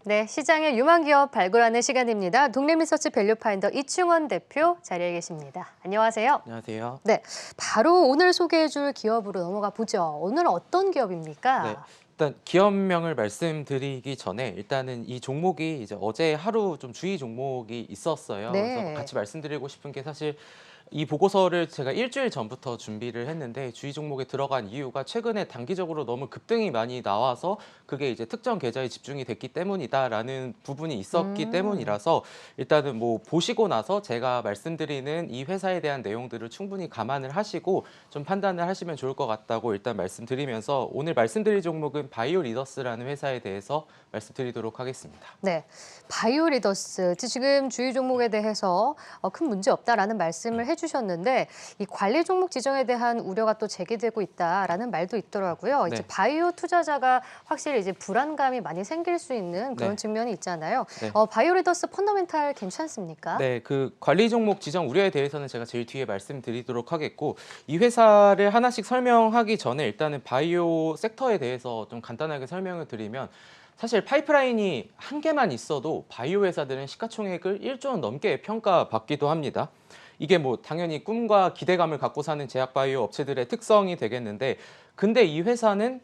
네, 시장의 유망 기업 발굴하는 시간입니다. 동네 리서치 밸류 파인더 이충원 대표 자리에 계십니다. 안녕하세요. 안녕하세요. 네, 바로 오늘 소개해줄 기업으로 넘어가 보죠. 오늘 어떤 네, 기업입니까? 일단 기업명을 말씀드리기 전에 일단은 이 종목이 이제 어제 하루 좀 주의 종목이 있었어요. 그래서 네. 같이 말씀드리고 싶은 게 사실 이 보고서를 제가 일주일 전부터 준비를 했는데 주의 종목에 들어간 이유가 최근에 단기적으로 너무 급등이 많이 나와서 그게 이제 특정 계좌에 집중이 됐기 때문이다라는 부분이 있었기 음, 때문이라서 일단은 뭐 보시고 나서 제가 말씀드리는 이 회사에 대한 내용들을 충분히 감안을 하시고 좀 판단을 하시면 좋을 것 같다고 일단 말씀드리면서 오늘 말씀드릴 종목은 바이오리더스라는 회사에 대해서 말씀드리도록 하겠습니다. 네, 바이오리더스 지금 주의 종목에 대해서 큰 문제 없다라는 말씀을 해주셨는데 이 관리 종목 지정에 대한 우려가 또 제기되고 있다라는 말도 있더라고요. 이제 네. 바이오 투자자가 확실히 이제 불안감이 많이 생길 수 있는 그런 네. 측면이 있잖아요. 네. 바이오리더스 펀더멘탈 괜찮습니까? 네, 그 관리 종목 지정 우려에 대해서는 제가 제일 뒤에 말씀드리도록 하겠고 이 회사를 하나씩 설명하기 전에 일단은 바이오 섹터에 대해서 좀 간단하게 설명을 드리면 사실 파이프라인이 한 개만 있어도 바이오 회사들은 시가총액을 1조 원 넘게 평가받기도 합니다. 이게 뭐 당연히 꿈과 기대감을 갖고 사는 제약 바이오 업체들의 특성이 되겠는데 근데 이 회사는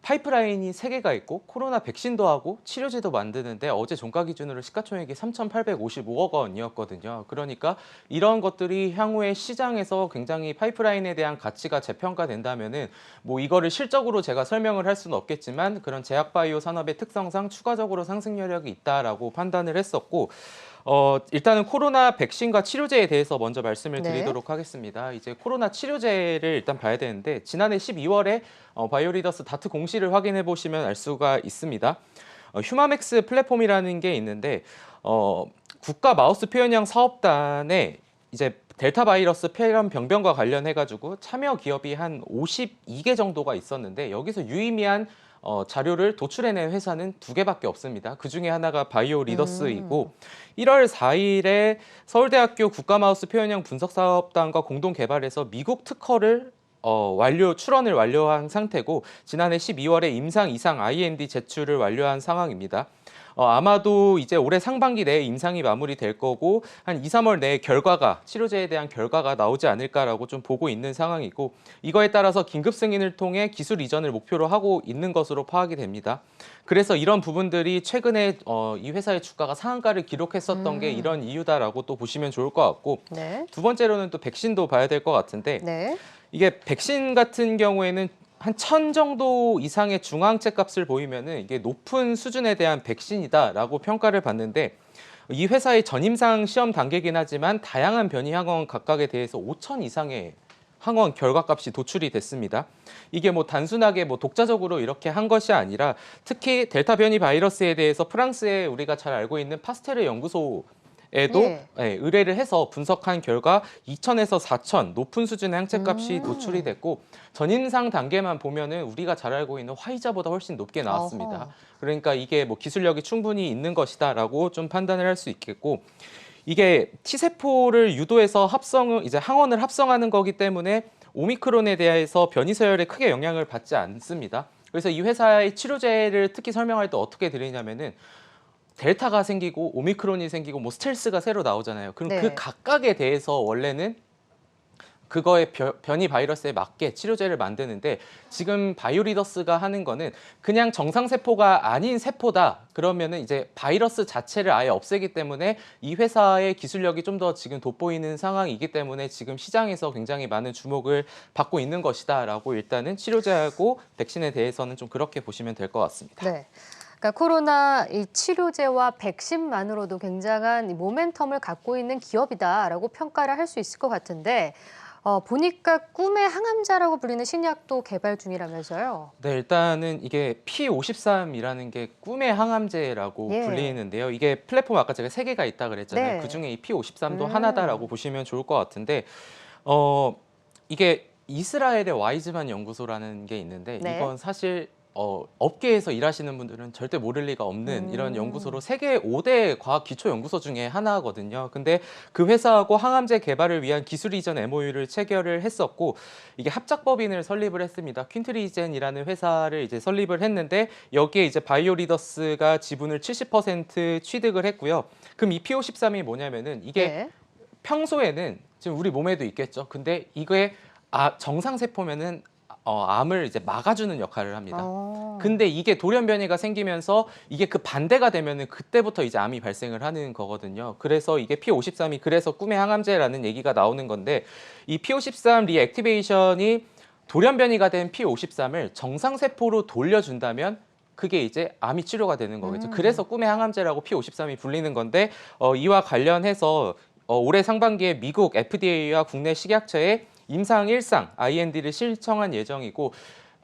파이프라인이 세개가 있고 코로나 백신도 하고 치료제도 만드는데 어제 종가 기준으로 시가총액이 3,855억 원이었거든요. 그러니까 이런 것들이 향후에 시장에서 굉장히 파이프라인에 대한 가치가 재평가된다면은 뭐 이거를 실적으로 제가 설명을 할 수는 없겠지만 그런 제약바이오 산업의 특성상 추가적으로 상승 여력이 있다라고 판단을 했었고 일단은 코로나 백신과 치료제에 대해서 먼저 말씀을 네. 드리도록 하겠습니다. 이제 코로나 치료제를 일단 봐야 되는데 지난해 12월에 바이오리더스 다트 공시를 확인해 보시면 알 수가 있습니다. 휴마맥스 플랫폼이라는 게 있는데 국가 마우스 표현형 사업단에 이제 델타 바이러스 폐렴 병변과 관련해 가지고 참여 기업이 한 52개 정도가 있었는데 여기서 유의미한 자료를 도출해낸 회사는 2개밖에 없습니다. 그 중에 하나가 바이오리더스이고 음. 1월 4일에 서울대학교 국가마우스 표현형 분석사업단과 공동 개발해서 미국 특허를 출원을 완료한 상태고 지난해 12월에 임상 이상 IND 제출을 완료한 상황입니다. 아마도 이제 올해 상반기 내에 임상이 마무리될 거고 한 2, 3월 내에 치료제에 대한 결과가 나오지 않을까라고 좀 보고 있는 상황이고 이거에 따라서 긴급 승인을 통해 기술 이전을 목표로 하고 있는 것으로 파악이 됩니다. 그래서 이런 부분들이 최근에 이 회사의 주가가 상한가를 기록했었던 게 음. 이런 이유다라고 또 보시면 좋을 것 같고 네. 두 번째로는 또 백신도 봐야 될 것 같은데 네. 이게 백신 같은 경우에는 한 1,000 정도 이상의 중앙체 값을 보이면은 이게 높은 수준에 대한 백신이다라고 평가를 받는데 이 회사의 전임상 시험 단계긴 하지만 다양한 변이 항원 각각에 대해서 5,000 이상의 항원 결과값이 도출이 됐습니다. 이게 뭐 단순하게 뭐 독자적으로 이렇게 한 것이 아니라 특히 델타 변이 바이러스에 대해서 프랑스에 우리가 잘 알고 있는 파스테르 연구소 에도 예. 의뢰를 해서 분석한 결과 2,000에서 4,000 높은 수준의 항체값이 도출이 음. 됐고 전임상 단계만 보면은 우리가 잘 알고 있는 화이자보다 훨씬 높게 나왔습니다. 어허. 그러니까 이게 뭐 기술력이 충분히 있는 것이다라고 좀 판단을 할 수 있겠고 이게 T세포를 유도해서 이제 항원을 합성하는 거기 때문에 오미크론에 대해서 변이 서열에 크게 영향을 받지 않습니다. 그래서 이 회사의 치료제를 특히 설명할 때 어떻게 드리냐면은 델타가 생기고 오미크론이 생기고 뭐 스텔스가 새로 나오잖아요. 그럼 그 네. 각각에 대해서 원래는 그거의 변이 바이러스에 맞게 치료제를 만드는데 지금 바이오리더스가 하는 거는 그냥 정상 세포가 아닌 세포다. 그러면은 이제 바이러스 자체를 아예 없애기 때문에 이 회사의 기술력이 좀 더 지금 돋보이는 상황이기 때문에 지금 시장에서 굉장히 많은 주목을 받고 있는 것이다라고 일단은 치료제하고 백신에 대해서는 좀 그렇게 보시면 될 것 같습니다. 네. 그러니까 코로나 이 치료제와 백신만으로도 굉장한 이 모멘텀을 갖고 있는 기업이다라고 평가를 할 수 있을 것 같은데 보니까 꿈의 항암자라고 불리는 신약도 개발 중이라면서요. 네, 일단은 이게 P53이라는 게 꿈의 항암제라고 예. 불리는데요. 이게 플랫폼 아까 제가 3개가 있다 그랬잖아요. 네. 그중에 이 P53도 하나다라고 음. 보시면 좋을 것 같은데 어 이게 이스라엘의 와이즈만 연구소라는 게 있는데 네. 이건 사실 업계에서 일하시는 분들은 절대 모를 리가 없는 이런 연구소로 세계 5대 과학 기초 연구소 중에 하나거든요. 근데 그 회사하고 항암제 개발을 위한 기술 이전 MOU를 체결을 했었고 이게 합작법인을 설립을 했습니다. 퀸트리젠이라는 회사를 이제 설립을 했는데 여기에 이제 바이오리더스가 지분을 70% 취득을 했고요. 그럼 이 P53이 뭐냐면은 이게 네. 평소에는 지금 우리 몸에도 있겠죠. 근데 이게 정상 세포면은 암을 이제 막아주는 역할을 합니다. 근데 이게 돌연 변이가 생기면서 이게 그 반대가 되면은 그때부터 이제 암이 발생을 하는 거거든요. 그래서 이게 P53이 그래서 꿈의 항암제라는 얘기가 나오는 건데 이 P53 리액티베이션이 돌연 변이가 된 P53을 정상 세포로 돌려준다면 그게 이제 암이 치료가 되는 거겠죠. 그래서 꿈의 항암제라고 P53이 불리는 건데 이와 관련해서 올해 상반기에 미국 FDA와 국내 식약처에 임상 1상 IND를 신청한 예정이고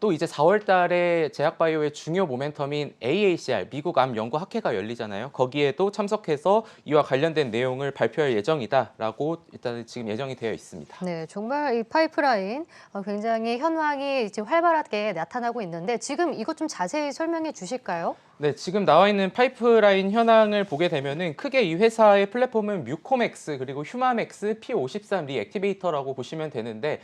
또 이제 4월 달에 제약바이오의 중요 모멘텀인 AACR 미국 암 연구 학회가 열리잖아요. 거기에도 참석해서 이와 관련된 내용을 발표할 예정이다라고 일단 지금 예정이 되어 있습니다. 네, 정말 이 파이프라인 굉장히 현황이 지금 활발하게 나타나고 있는데 지금 이것 좀 자세히 설명해 주실까요? 네, 지금 나와 있는 파이프라인 현황을 보게 되면은 크게 이 회사의 플랫폼은 뮤코맥스 그리고 휴마맥스 P53 리액티베이터라고 보시면 되는데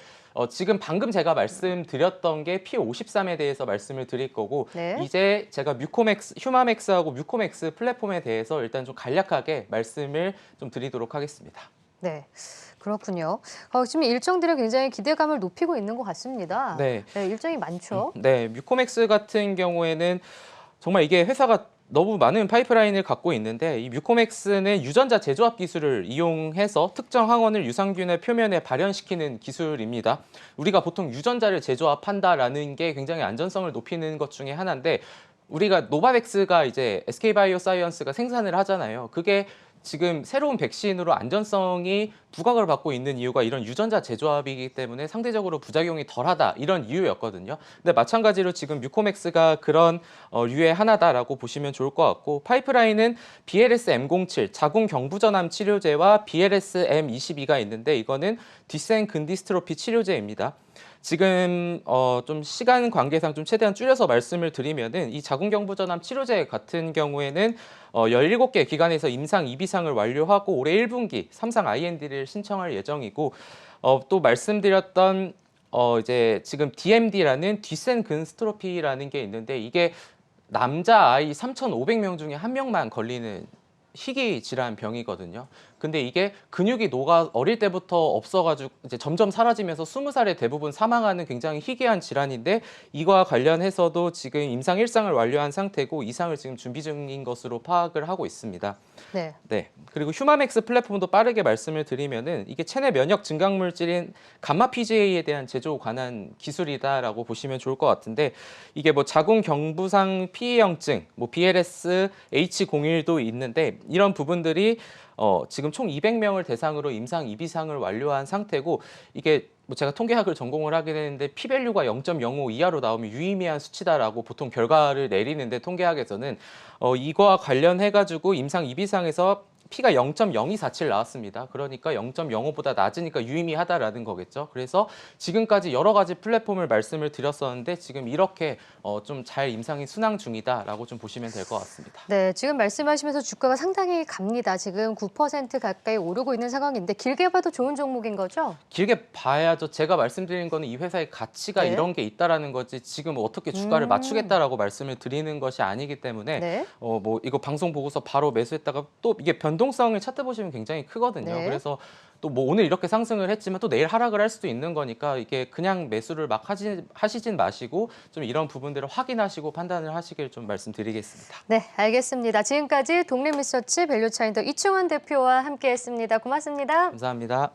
지금 방금 제가 말씀드렸던 게 P53에 대해서 말씀을 드릴 거고 네. 이제 제가 휴마맥스하고 뮤코맥스 플랫폼에 대해서 일단 좀 간략하게 말씀을 좀 드리도록 하겠습니다. 네. 그렇군요. 지금 일정들이 굉장히 기대감을 높이고 있는 것 같습니다. 네. 네, 일정이 많죠. 네, 뮤코맥스 같은 경우에는 정말 이게 회사가 너무 많은 파이프라인을 갖고 있는데 이 뮤코맥스는 유전자 재조합 기술을 이용해서 특정 항원을 유산균의 표면에 발현시키는 기술입니다. 우리가 보통 유전자를 재조합한다라는 게 굉장히 안전성을 높이는 것 중에 하나인데 우리가 노바백스가 이제 SK바이오사이언스가 생산을 하잖아요. 그게 지금 새로운 백신으로 안전성이 부각을 받고 있는 이유가 이런 유전자 재조합이기 때문에 상대적으로 부작용이 덜하다 이런 이유였거든요. 근데 마찬가지로 지금 뮤코맥스가 그런 류의 하나다라고 보시면 좋을 것 같고 파이프라인은 BLS-M07 자궁 경부전암 치료제와 BLS-M22가 있는데 이거는 뒷생 근디스트로피 치료제입니다. 지금 좀 시간 관계상 좀 최대한 줄여서 말씀을 드리면은 이 자궁경부전암 치료제 같은 경우에는 17개 기관에서 임상 2비상을 완료하고 올해 1분기 3상 IND를 신청할 예정이고 또 말씀드렸던 이제 지금 DMD라는 뒷센 근스트로피라는 게 있는데 이게 남자 아이 3,500명 중에 한 명만 걸리는 희귀 질환 병이거든요. 근데 이게 근육이 녹아 어릴 때부터 없어가지고 이제 점점 사라지면서 20살에 대부분 사망하는 굉장히 희귀한 질환인데 이거와 관련해서도 지금 임상 1상을 완료한 상태고 2상을 지금 준비 중인 것으로 파악을 하고 있습니다. 네. 네. 그리고 휴마맥스 플랫폼도 빠르게 말씀을 드리면은 이게 체내 면역 증강 물질인 감마 PGA에 대한 제조 관한 기술이다라고 보시면 좋을 것 같은데 이게 뭐 자궁 경부상 피해형증, 뭐 BLS H01도 있는데 이런 부분들이 지금 총 200명을 대상으로 임상 2비상을 완료한 상태고 이게 뭐 제가 통계학을 전공을 하게 되는데 P-밸류가 0.05 이하로 나오면 유의미한 수치다라고 보통 결과를 내리는데 통계학에서는 이거와 관련해 가지고 임상 2비상에서 P가 0.0247 나왔습니다. 그러니까 0.05보다 낮으니까 유의미하다라는 거겠죠. 그래서 지금까지 여러 가지 플랫폼을 말씀을 드렸었는데 지금 이렇게 좀 잘 임상이 순항 중이다라고 좀 보시면 될 것 같습니다. 네, 지금 말씀하시면서 주가가 상당히 갑니다. 지금 9% 가까이 오르고 있는 상황인데 길게 봐도 좋은 종목인 거죠? 길게 봐야죠. 제가 말씀드리는 거는 이 회사의 가치가 네. 이런 게 있다라는 거지 지금 어떻게 주가를 맞추겠다라고 말씀을 드리는 것이 아니기 때문에 네. 뭐 이거 방송 보고서 바로 매수했다가 또 이게 변동성을 찾아보시면 굉장히 크거든요. 네. 그래서 또 뭐 오늘 이렇게 상승을 했지만 또 내일 하락을 할 수도 있는 거니까 이게 그냥 매수를 막 하시진 마시고 좀 이런 부분들을 확인하시고 판단을 하시길 좀 말씀드리겠습니다. 네, 알겠습니다. 지금까지 독립리서치 밸류차인더 이충원 대표와 함께했습니다. 고맙습니다. 감사합니다.